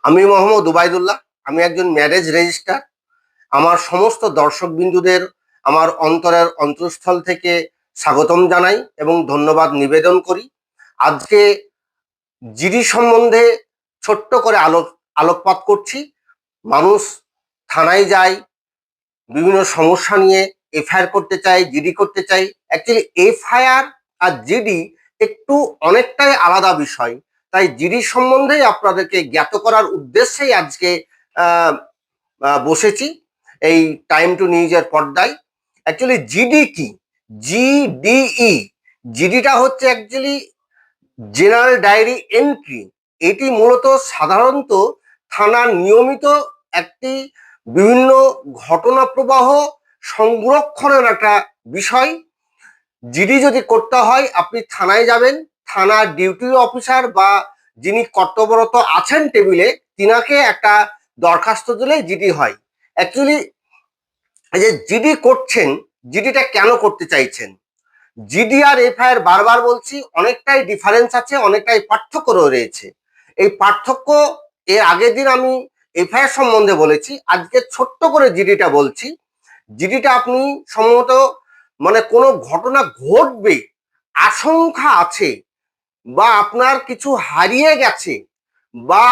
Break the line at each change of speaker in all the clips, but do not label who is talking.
আমি মোহাম্মদ উবাইদুল্লাহ। আমি একজন ম্যারেজ রেজিস্ট্রার। আমার সমস্ত দর্শক বিন্দুদের আমার অন্তরের অন্তঃস্থল থেকে স্বাগতম জানাই এবং ধন্যবাদ নিবেদন করি। আজকে জিডি সম্বন্ধে ছোট্ট করে আলোকপাত করছি। মানুষ থানায় যায়, বিভিন্ন সমস্যা নিয়ে এফআইআর করতে চায়, জিডি করতে চাই। অ্যাকচুয়ালি এফআইআর আর জিডি একটু অনেকটাই আলাদা বিষয়। তাই জিডি সম্বন্ধেই আপনাদেরকে জ্ঞাত করার উদ্দেশ্যেই আজকে বসেছি এই টাইম টু নিউজের পর্দায়। অ্যাকচুয়ালি জিডি কি? জিডিই, জিডিটা হচ্ছে অ্যাকচুয়ালি জেনারেল ডায়েরি এন্ট্রি। এটি মূলত সাধারণত থানার নিয়মিত একটি বিভিন্ন ঘটনা প্রবাহ সংরক্ষণের একটা বিষয়। জিডি যদি করতে হয়, আপনি থানায় যাবেন, থানার ডিউটি অফিসার বা যিনি কর্তব্যরত আছেন টেবিলে, তিনাকে একটা দরখাস্ত দিলে জিডি হয়। অ্যাকচুয়ালি এই যে জিডি করছেন, জিডিটা কেন করতে চাইছেন? জিডি আর এফআইআর বারবার বলছি অনেকটাই ডিফারেন্স আছে, অনেকটাই পার্থক্য রয়েছে। এই পার্থক্য এর আগের দিন আমি এফআইআর সম্বন্ধে বলেছি, আজকে ছোট্ট করে জিডিটা বলছি। জিডিটা আপনি সম্ভবত মানে কোনো ঘটনা ঘটবে, আশঙ্কা আছে, বা আপনার কিছু হারিয়ে গেছে, বা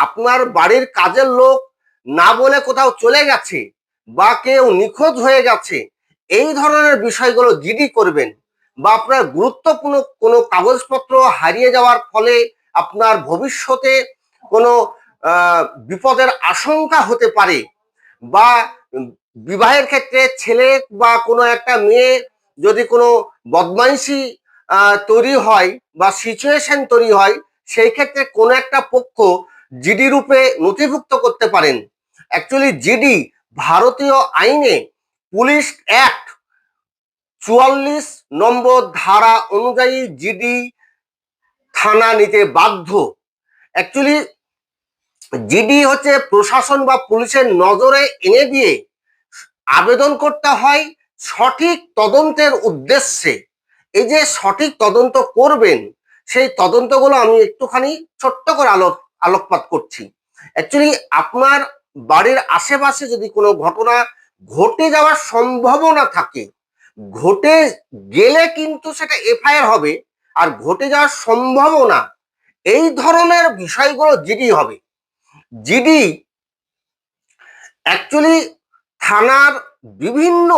আপনার বাড়ির কাজের লোক না বলে কোথাও চলে গেছে, বা কেউ নিখোঁজ হয়ে গেছে, এই ধরনের বিষয়গুলো জিডি করবেন। বা আপনার গুরুত্বপূর্ণ কোনো কাগজপত্র হারিয়ে যাওয়ার ফলে আপনার ভবিষ্যতে কোনো বিপদের আশঙ্কা হতে পারে, বা বিবাহের ক্ষেত্রে ছেলে বা কোনো একটা মেয়ে যদি কোনো বদমাইশি তৈরি হয় বা সিচুয়েশন তৈরি হয়, সেই ক্ষেত্রে কোনো একটা পক্ষ জিডি রূপে নথিভুক্ত করতে পারেন। অ্যাকচুয়ালি জিডি ভারতীয় আইনে পুলিশ অ্যাক্ট 44 নম্বর ধারা অনুযায়ী জিডি থানা নিতে বাধ্য। অ্যাকচুয়ালি জিডি হচ্ছে প্রশাসন বা পুলিশের নজরে এনে দিয়ে আবেদন করতে হয় সঠিক তদন্তের উদ্দেশ্যে। এই যে সঠিক তদন্ত করবেন, সেই তদন্তগুলো আমি একটুখানি ছোট্ট করে আলোকপাত করছি। অ্যাকচুয়ালি আপনার বাড়ির আশেপাশে যদি কোনো ঘটনা ঘটে যাওয়ার সম্ভাবনা থাকে, ঘটে গেলে কিন্তু সেটা এফআইআর হবে, আর ঘটে যাওয়ার সম্ভাবনা, এই ধরনের বিষয়গুলো জিডি হবে। জিডি অ্যাকচুয়ালি থানার বিভিন্ন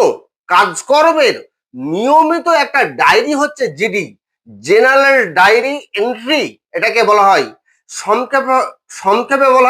কাজকর্মের নিয়মিত একটা ডায়েরি হচ্ছে জিডি, জেনারেল ডায়েরি এন্ট্রি এটাকে বলা হয়। সংক্ষেপে বলা